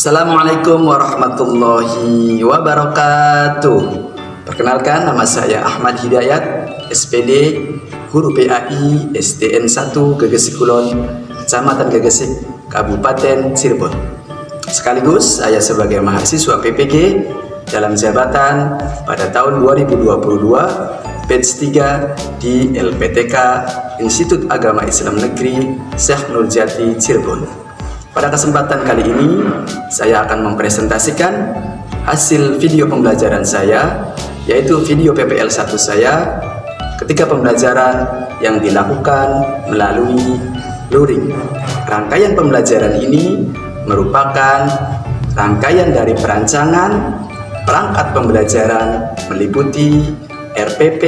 Assalamualaikum warahmatullahi wabarakatuh. Perkenalkan, nama saya Ahmad Hidayat, SPD, Guru PAI SDN 1 Gegesik Kulon, Kecamatan Gegesik, Kabupaten Cirebon. Sekaligus saya sebagai mahasiswa PPG dalam jabatan pada tahun 2022 batch 3 di LPTK Institut Agama Islam Negeri Syekh Nurjati Cirebon. Pada kesempatan kali ini, saya akan mempresentasikan hasil video pembelajaran saya, yaitu video PPL 1 saya ketika pembelajaran yang dilakukan melalui luring. Rangkaian pembelajaran ini merupakan rangkaian dari perancangan perangkat pembelajaran meliputi RPP,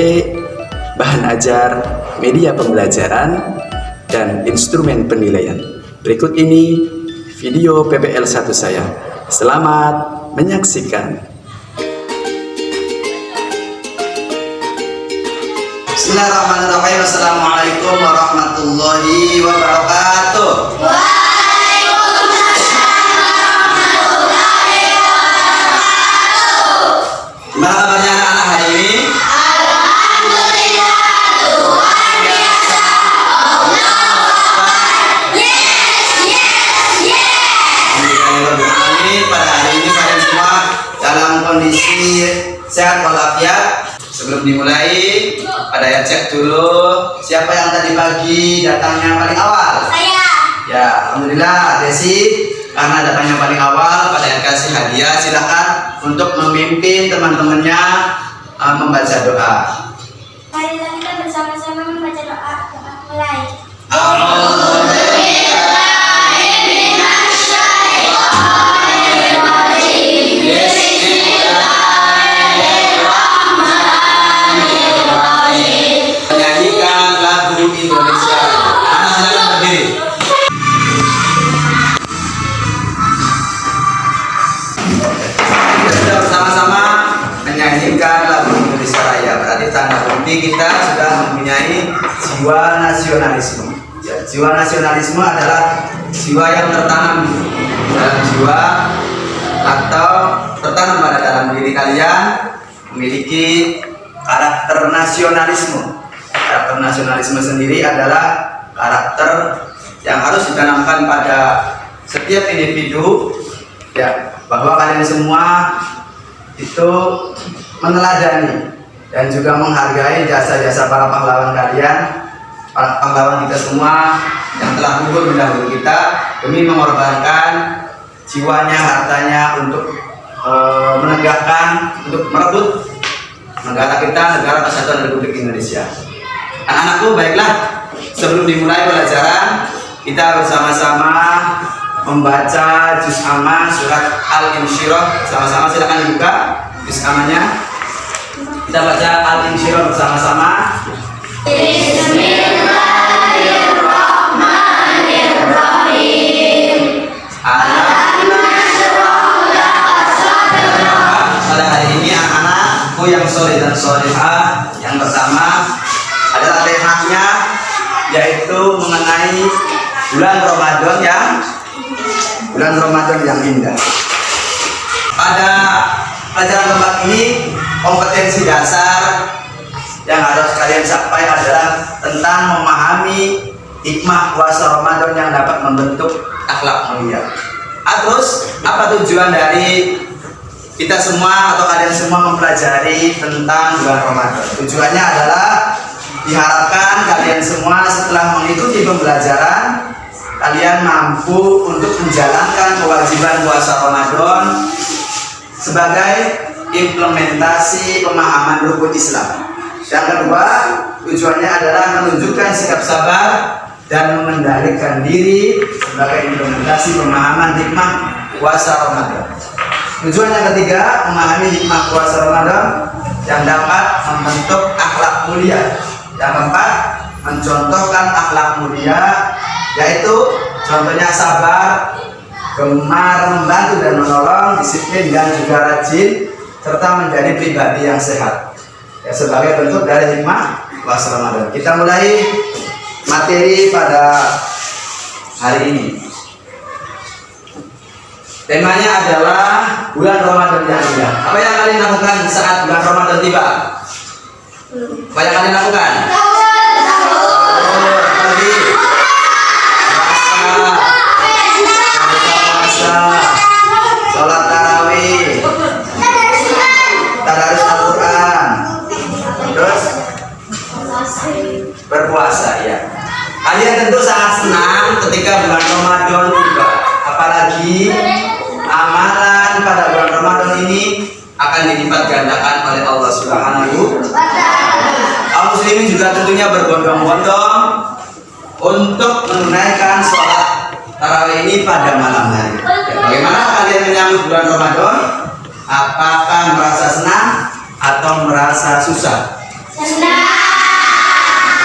bahan ajar, media pembelajaran, dan instrumen penilaian. Berikut ini video PPL 1 saya. Selamat menyaksikan. Bismillahirrahmanirrahim. Assalamualaikum warahmatullahi wabarakatuh. Gimana kabarnya anak-anak hari ini? Pada hari ini kalian semua dalam kondisi sehat walafiat. Sebelum dimulai, pada ya cek dulu siapa yang tadi pagi datangnya paling awal. Saya. Ya, alhamdulillah Desi, karena datangnya paling awal, pada yang kasih hadiah. Silakan untuk memimpin teman-temannya membaca doa. Marilah kita bersama-sama membaca doa. Mulai. Menyanyikan lagu Indonesia. Anak silakan berdiri. Kita sudah bersama-sama menyanyikan lagu Indonesia Raya. Berarti tanda bukti kita sudah mempunyai jiwa nasionalisme. Ya, jiwa nasionalisme adalah jiwa yang tertanam dalam jiwa atau tertanam pada dalam diri kalian, memiliki karakter nasionalisme. Karakter nasionalisme sendiri adalah karakter yang harus ditanamkan pada setiap individu, ya, bahwa kalian semua itu meneladani dan juga menghargai jasa-jasa para pahlawan kalian, para pahlawan kita semua yang telah gugur mendahului kita demi mengorbankan jiwanya, hartanya untuk menegakkan, untuk merebut negara kita, negara Kesatuan Republik Indonesia. Anak-anakku, baiklah, sebelum dimulai pelajaran, kita bersama-sama membaca juz amma surat Al-Insyirah. Sama-sama silakan dibuka juz ammanya. Kita baca Al-Insyirah bersama-sama. Bismillahirrahmanirrahim. Pada hari ini anak-anakku yang soleh dan solehah, yang pertama adalah temanya, yaitu mengenai bulan Ramadan yang indah. Pada pelajaran keempat ini, kompetensi dasar yang harus kalian capai adalah tentang memahami hikmah puasa Ramadan yang dapat membentuk akhlak mulia. Terus apa tujuan dari kita semua atau kalian semua mempelajari tentang bulan Ramadan? Tujuannya adalah diharapkan kalian semua setelah mengikuti pembelajaran, kalian mampu untuk menjalankan kewajiban puasa Ramadan sebagai implementasi pemahaman rukun Islam. Yang kedua, tujuannya adalah menunjukkan sikap sabar dan mengendalikan diri sebagai implementasi pemahaman hikmah puasa Ramadan. Tujuan yang ketiga, memahami hikmah puasa Ramadan yang dapat membentuk akhlak mulia. Yang keempat, mencontohkan akhlak mulia, yaitu contohnya sabar, gemar membantu dan menolong, disiplin dan juga rajin, serta menjadi pribadi yang sehat. Ya, sebagai bentuk dari hikmah puasa Ramadan. Kita mulai materi pada hari ini. Temanya adalah bulan Ramadan yang indah. Apa yang kalian lakukan saat bulan Ramadan tiba? Apa yang kalian lakukan? Puasa, sholat tarawih, tadarus Al-Quran, terus berpuasa ya. Kalian tentu sangat senang ketika bulan Ramadan tiba. Apalagi amalan pada bulan Ramadan ini akan dilipat gandakan oleh Allah Subhanahu wa Ta'ala. Kaum muslimin juga tentunya berbondong-bondong untuk menunaikan sholat tarawih ini pada malam hari. Bagaimana kalian menyambut bulan Ramadan? Apakah merasa senang atau merasa susah? Senang.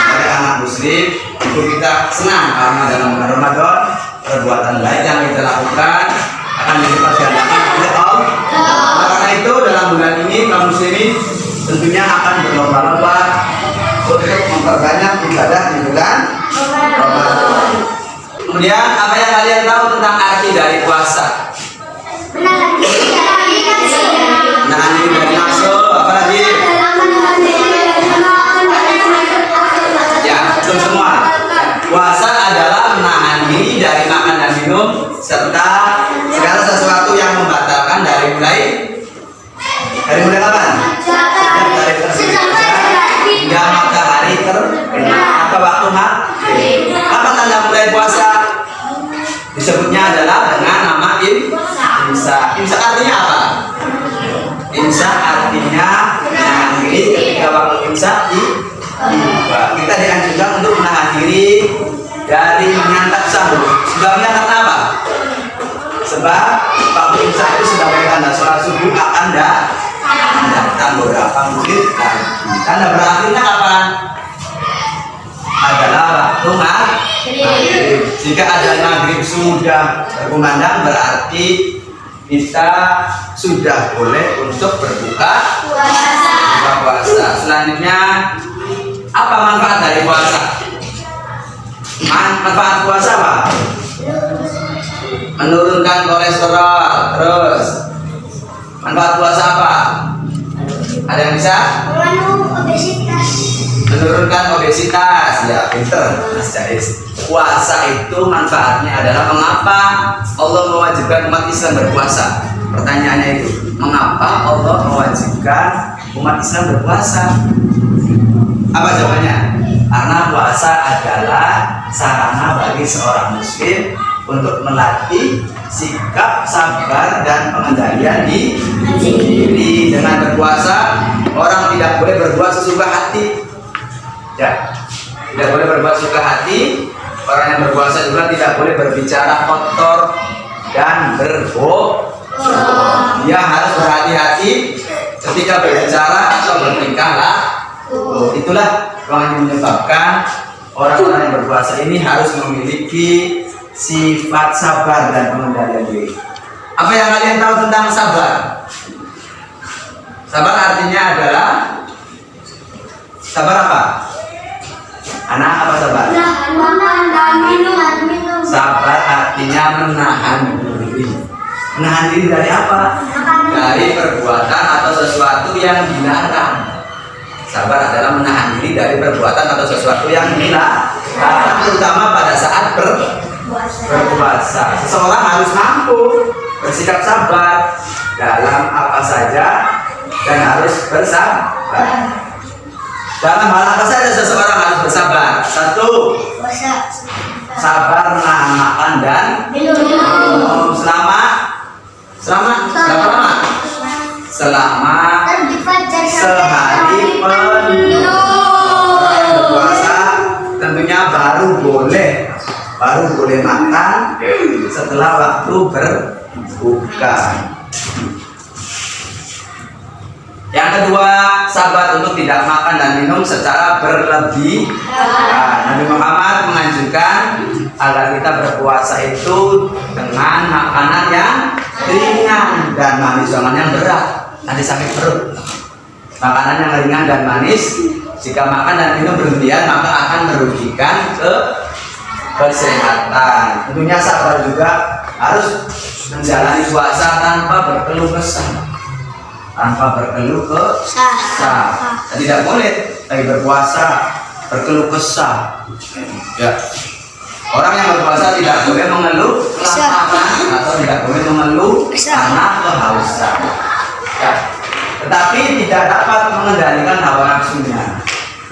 Sebagai anak muslim, itu kita senang karena dalam bulan Ramadan perbuatan baik yang kita lakukan akan dilipat gandakan oleh Allah. Karena itu dalam bulan ini kaum muslimin tentunya akan berlomba-lomba untuk memperbanyak ibadah di bulan Ramadan. Kemudian apa yang kalian tahu tentang arti dari puasa? Menahan Diri dari nafsu, apa lagi? Ya, itu semua. Puasa adalah menahan diri dari makan dan minum serta segala sesuatu yang membatalkan dari mulai kapan? Dari terbit hingga matahari terbenam atau waktu maghrib. Apa tanda mulai puasa? Disebutnya adalah dengan nama imsak. Imsak artinya apa? Imsak artinya menahan diri ketika waktu imsak tiba. Kita dianjurkan untuk menahan diri dari menyantap sahur. Sebabnya karena apa? Sebab waktu imsak itu sebagai tanda sholat subuh akan datang beberapa menit lagi. Tanda berakhirnya kapan? Adalah waktu maghrib. Jika ada maghrib sudah berkumandang berarti kita sudah boleh untuk berbuka puasa. Selanjutnya apa manfaat dari puasa? Manfaat puasa apa? Menurunkan kolesterol. Terus manfaat puasa apa? Ada yang bisa? Menurunkan obesitas. Ya, pinter Mas Jais. Puasa itu manfaatnya adalah mengapa Allah mewajibkan umat Islam berpuasa? Pertanyaannya itu, mengapa Allah mewajibkan umat Islam berpuasa? Apa jawabannya? Karena puasa adalah sarana bagi seorang muslim untuk melatih sikap sabar dan pengendalian diri. Dengan berpuasa, orang tidak boleh berbuat sesuka hati. Ya, tidak boleh berbuat suka hati. Orang yang berpuasa juga tidak boleh berbicara kotor dan berbohong. Dia harus berhati-hati ketika berbicara atau bertingkah laku. Itulah yang menyebabkan orang-orang yang berpuasa ini harus memiliki sifat sabar dan pengendalian diri. Apa yang kalian tahu tentang sabar? Sabar artinya adalah sabar apa? Anak, apa sabar? Sabar artinya menahan diri. Menahan diri dari apa? Dari perbuatan atau sesuatu yang dilarang. Sabar adalah menahan diri dari perbuatan atau sesuatu yang dilarang, terutama pada saat berpuasa. Seseorang harus mampu bersikap sabar dalam apa saja dan harus bersabar. Dalam hal apa saja seseorang harus bersabar? Satu, sabar menahan makan dan minum selama berapa lama? Selama sehari penuh. Orang yang berpuasa tentunya baru boleh makan setelah waktu berbuka. Yang kedua, sabar untuk tidak makan dan minum secara berlebihan. Nabi Muhammad menganjurkan agar kita berpuasa itu dengan makanan yang ringan dan manis, jangan yang berat, nanti sakit perut. Makanan yang ringan dan manis, jika makan dan minum berlebihan maka akan merugikan kesehatan. Tentunya sabar juga harus menjalani puasa tanpa berkeluh kesah. Tanpa berkeluh kesah. Tidak boleh lagi berpuasa berkeluh kesah. Ya. Orang yang berpuasa tidak boleh mengeluh kelaparan atau tidak boleh mengeluh karena kehausan. Ya. Tetapi tidak dapat mengendalikan hawa nafsunya.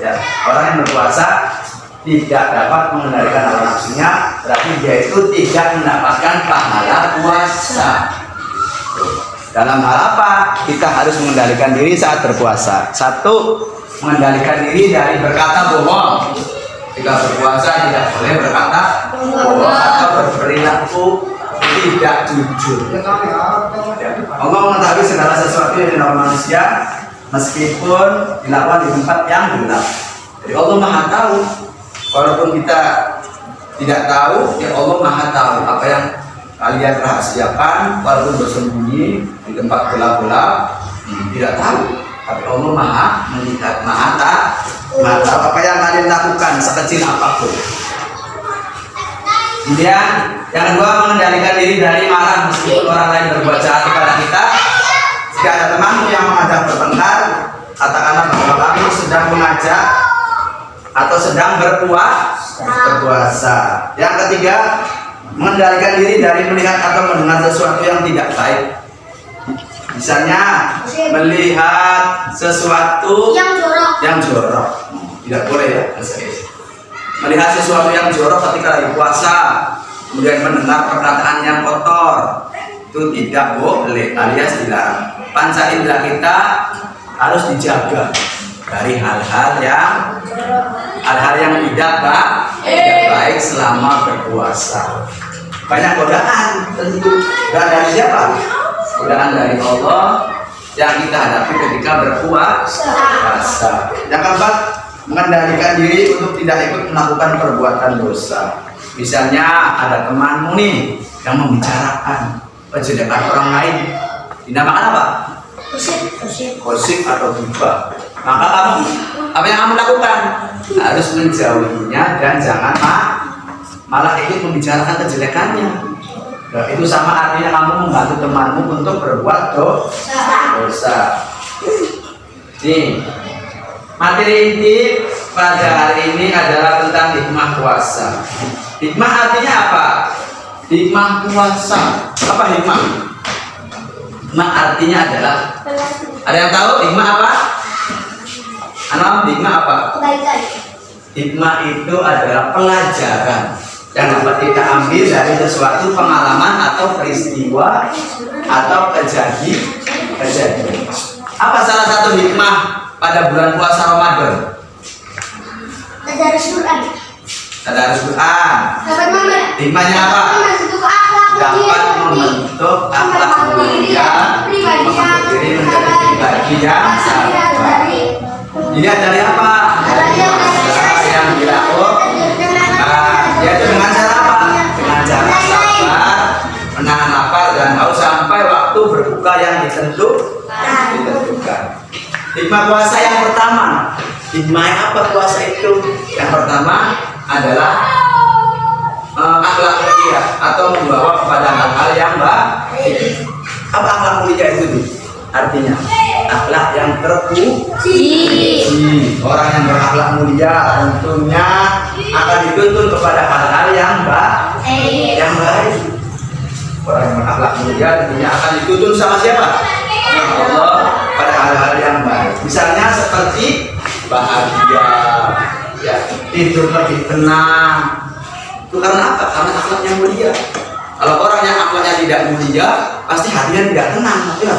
Ya. Orang yang berpuasa tidak dapat mengendalikan hawa nafsunya, berarti dia itu tidak mendapatkan pahala puasa. Dalam hal apa kita harus mengendalikan diri saat berpuasa? Satu, mengendalikan diri dari berkata bohong. Jika berpuasa tidak boleh berkata bohong atau berperilaku tidak jujur. Allah mengetahui segala sesuatu yang dilakukan manusia meskipun dilakukan di tempat yang gelap. Jadi Allah Maha tahu. Walaupun kita tidak tahu, ya Allah Maha tahu apa yang kalian rahasiakan, walaupun bersembunyi di tempat gelap-gelap, tidak tahu. Tapi Allah Maha melihat, Maha tahu apa yang kalian lakukan sekecil apapun. Kemudian yang kedua, mengendalikan diri dari marah meskipun orang lain berbuat jahat kepada kita. Jika ada temanmu yang mengajak bertengkar, katakanlah bahwa kami sedang mengajak atau sedang berpuasa. Yang ketiga, mengendalikan diri dari melihat atau mendengar sesuatu yang tidak baik. Misalnya melihat sesuatu yang jorok. Tidak boleh ya. Melihat sesuatu yang jorok ketika lagi puasa, kemudian mendengar perkataan yang kotor, itu tidak boleh alias dilarang. Panca indera kita harus dijaga dari hal-hal yang tidak baik selama berpuasa. Banyak godaan, tentu godaan dari siapa? Godaan dari Allah yang kita hadapi ketika berpuasa. Yang keempat, mengendalikan diri untuk tidak ikut melakukan perbuatan dosa. Misalnya ada temanmu nih yang membicarakan kejelekan orang lain, dinamakan apa? Gosip atau ghibah. Maka kamu, apa yang kamu lakukan? Harus menjauhinya dan jangan malah ikut membicarakan kejelekannya. Nah, itu sama artinya kamu membantu temanmu untuk berbuat dosa. Nih, materi inti pada hari ini adalah tentang hikmah puasa. Hikmah artinya apa? Hikmah puasa. Apa hikmah? Hikmah artinya adalah, ada yang tahu hikmah apa? Hikmah apa? Hikmah itu adalah pelajaran yang dapat kita ambil dari sesuatu pengalaman atau peristiwa atau kejadian. Apa salah satu hikmah pada bulan puasa Ramadan? Tadarus Quran. Hikmahnya apa? Dapat membentuk akhlak mulia, membentuk diri menjadi pribadi yang sabar. Dilihat dari apa? Yang dilakukan, yaitu dengan cara apa? Dengan cara sabar, menahan lapar dan haus sampai waktu berbuka yang ditentukan. Hikmah puasa yang pertama, hikmah apa puasa itu? Yang pertama adalah akhlak mulia atau membawa kepada hal-hal yang baik. Apa akhlak mulia itu? Artinya akhlak yang terpuji. Orang yang berakhlak mulia tentunya akan dituntun kepada hal-hal yang baik. Orang yang berakhlak mulia tentunya akan dituntun sama siapa? Allah, pada hal-hal yang baik. Misalnya seperti bahagia, ya, tidur lebih tenang. Itu karena apa? Karena akhlaknya mulia. Kalau orang yang akhlaknya tidak mulia, pasti hatinya tidak tenang, ya.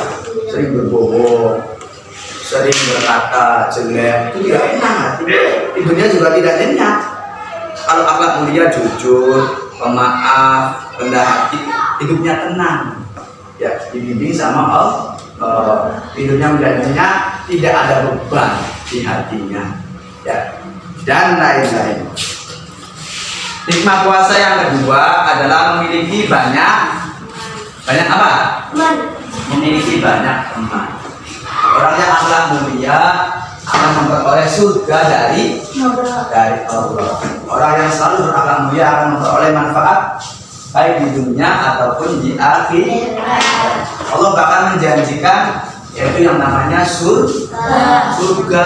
Sering berbohong, sering berkata jelek, itu tidak tenang hatinya. Tidurnya juga tidak nyenyak. Kalau akhlak mulia, jujur, pemaaf, rendah hati, hidupnya tenang. Ya, dibimbing sama Allah, hidupnya menjadi nyenyak, tidak ada beban di hatinya, ya, dan lain-lain. Hikmah puasa yang kedua adalah memiliki banyak apa? Memiliki banyak teman. Orang yang akhlak mulia akan memperoleh surga dari Allah. Orang yang selalu berakhlak mulia akan memperoleh manfaat baik di dunia ataupun di akhirat. Allah bahkan menjanjikan yaitu yang namanya surga.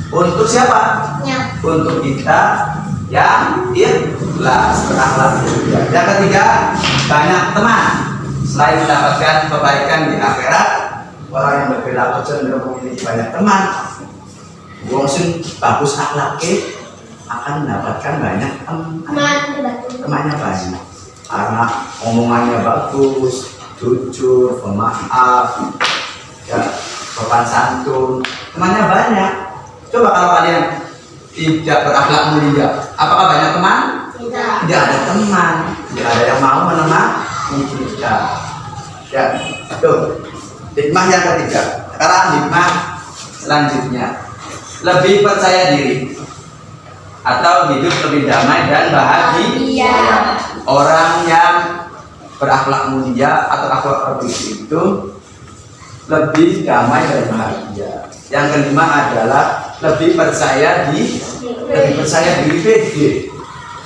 Untuk siapa? Untuk kita yang ikhlas, berakhlak mulia. Yang ketiga, banyak teman. Selain mendapatkan kebaikan di akhirat, orang yang berperilaku cenderung memiliki banyak teman. Wong sing bagus akhlaknya akan mendapatkan banyak temannya banyak. Karena omongannya bagus, jujur, pemaaf, ya, sopan santun, temannya banyak. Coba kalau kalian tidak berakhlak mulia, apakah banyak teman? Tidak ada teman, tidak ada yang mau menemani kita. Ya, tuh. Hikmah yang ketiga. Sekarang hikmah selanjutnya, lebih percaya diri atau hidup lebih damai dan bahagia. Orang yang berakhlak mulia atau akhlak terpuji itu lebih damai dan bahagia. Yang kelima adalah lebih percaya diri pede.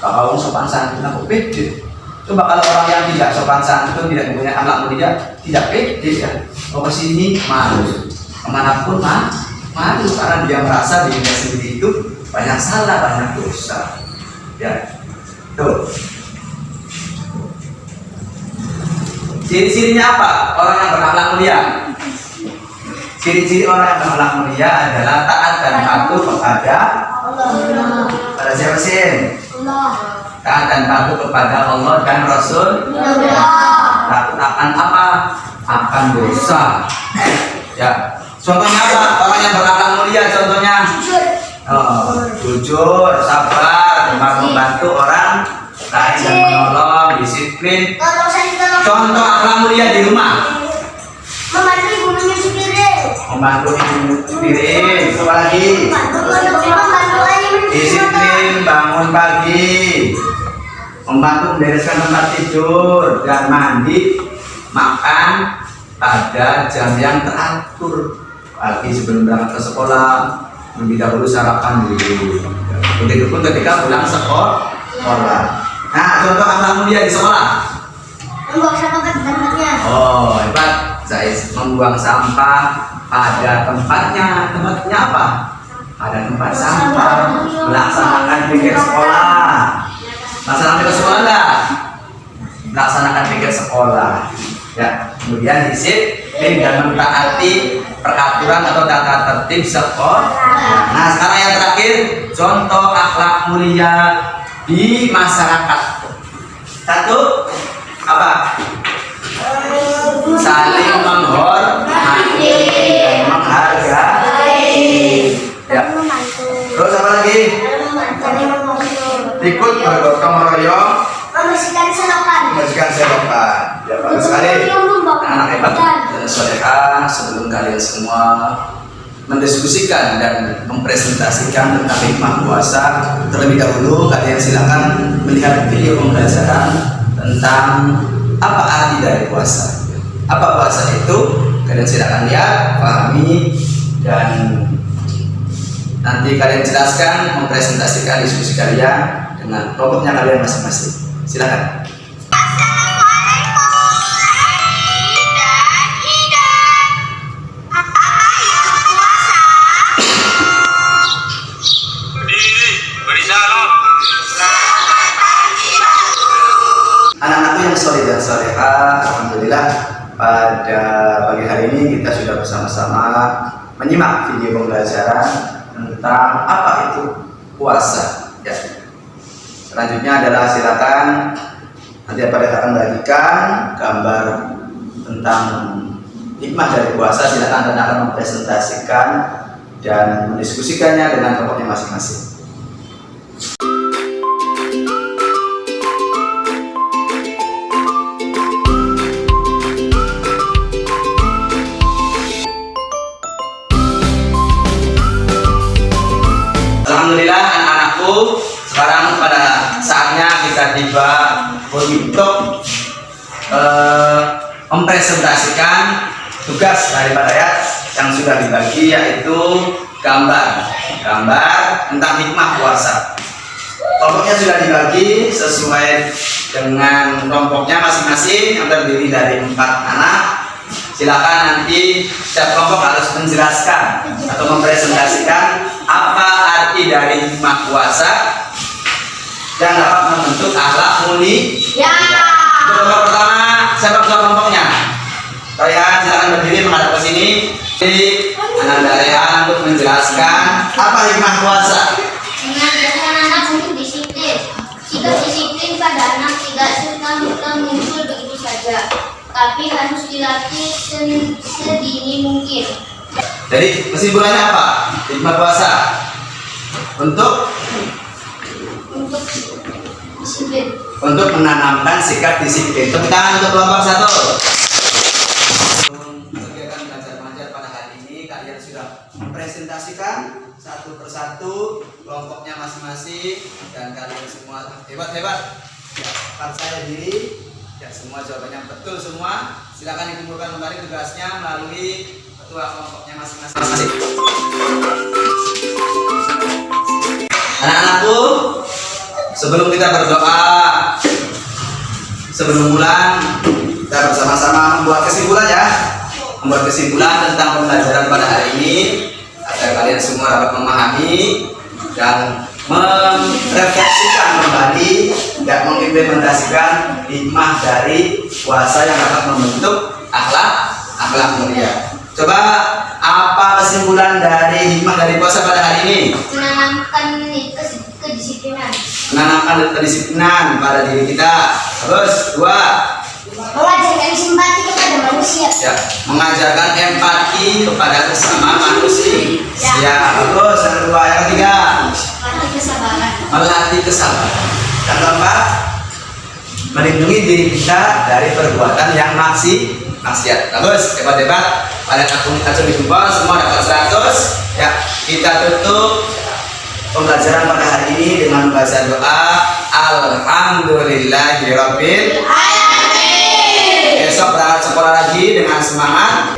Kalau sopan santun aku pede. Coba kalau orang yang tidak sopan santun, tidak mempunyai akhlak mulia, tidak pede ya. Mau kesini malu, kemanapun malu karena dia merasa dirinya sendiri itu banyak salah, banyak dosa. Ya, tuh. Ciri-cirinya apa? Orang yang berakhlak mulia. Ciri-ciri orang yang berakhlak mulia adalah taat dan patuh kepada siapa sih? Taat dan patuh kepada Allah dan Rasul. Takut akan apa? Akan dosa. Ya. Contohnya apa? Orang yang berakhlak mulia contohnya jujur, sabar, membantu orang lain dan menolong, disiplin. Contoh akhlak mulia di rumah. Membantu ibu menyuci piring. Membantu ibu menyuci piring. Apa lagi? Disiplin, bangun pagi. Membantu membereskan tempat tidur dan mandi, makan pada jam yang teratur. Pagi sebelum berangkat ke sekolah, lebih dahulu sarapan dulu. Begitu pun ketika pulang sekolah. Nah, contoh akhlak mulia di sekolah. Membuang sampah pada tempatnya. Oh, hebat. Saya membuang sampah pada tempatnya. Tempatnya apa? Ada tempat sampah. Melaksanakan pikir sekolah. Melaksanakan pikir sekolah enggak? Melaksanakan pikir sekolah. Ya, kemudian disiplin dan mentaati peraturan atau tata tertib sekolah. Nah, sekarang yang terakhir, contoh akhlak mulia di masyarakat. Satu, apa? Saling menghormati dan menghargai. Ya. Terus apa lagi? Ikut bergotong royong, Membersihkan selokan. membersihkan selokan. Ya, bagus sekali. Anak hebat dan solehah. Sebelum kalian semua mendiskusikan dan mempresentasikan tentang hikmah puasa, terlebih dahulu kalian silakan melihat video pembelajaran tentang apa arti dari puasa. Apa puasa itu? Kalian silakan lihat, pahami, dan nanti kalian jelaskan, mempresentasikan diskusi kalian dengan kelompoknya kalian masing-masing. Silakan. Anak-anakku yang soleh dan solehah, alhamdulillah pada pagi hari ini kita sudah bersama-sama menyimak video pembelajaran tentang apa itu puasa. Ya. Selanjutnya adalah silakan nanti pada akan membagikan gambar tentang hikmah dari puasa. Silakan dan akan mempresentasikan dan mendiskusikannya dengan kelompoknya masing-masing. Alhamdulillah anak-anakku, sekarang pada saatnya kita tiba untuk mempresentasikan tugas daripada yang sudah dibagi, yaitu gambar tentang hikmah puasa. Kelompoknya sudah dibagi sesuai dengan kelompoknya masing-masing yang terdiri dari 4 anak. Silakan nanti setiap kelompok harus menjelaskan atau mempresentasikan apa arti dari hikmah puasa yang dapat membentuk akhlak mulia. Ya. Untuk kelompok pertama, siapa ketua kelompoknya? Kalian silakan berdiri menghadap ke sini. Jadi, anak Rehan untuk menjelaskan apa hikmah puasa. Mengajarkan anak untuk disiplin. Jika disiplin pada anak tidak serta-merta muncul begitu saja, tapi harus dilatih sedini mungkin. Jadi kesimpulannya apa? Hikmah puasa untuk Disiplin. menanamkan sikap disiplin. Tepuk tangan untuk kelompok 1. Kegiatan belajar mengajar pada hari ini kalian sudah mempresentasikan satu persatu kelompoknya masing-masing dan kalian semua hebat-hebat. Ya, kan saya diri. Ya, semua jawabannya betul semua. Silakan dikumpulkan kembali tugasnya melalui ketua kelompoknya masing-masing. Anak-anakku, sebelum kita berdoa, sebelum pulang, kita bersama-sama membuat kesimpulan ya. Membuat kesimpulan tentang pembelajaran pada hari ini agar kalian semua dapat memahami dan merefleksikan kembali dan mengimplementasikan hikmah dari puasa yang dapat membentuk akhlak mulia. Coba apa kesimpulan dari hikmah dari puasa pada hari ini? Menanamkan kedisiplinan. Menanamkan kedisiplinan pada diri kita. Terus 2, Mengajarkan simpati kepada manusia. ya, mengajarkan empati kepada sesama manusia. Ya, bagus. Yang kedua, yang ketiga, Melatih kesabaran. melatih kesabaran. Yang keempat, melindungi diri kita dari perbuatan yang maksiat. Bagus, hebat-hebat. Pada acung jempol semua dapat 100. Ya, kita tutup pembelajaran pada hari ini dengan membaca doa Alhamdulillahirabbil alamin. Besok berangkat sekolah lagi dengan semangat.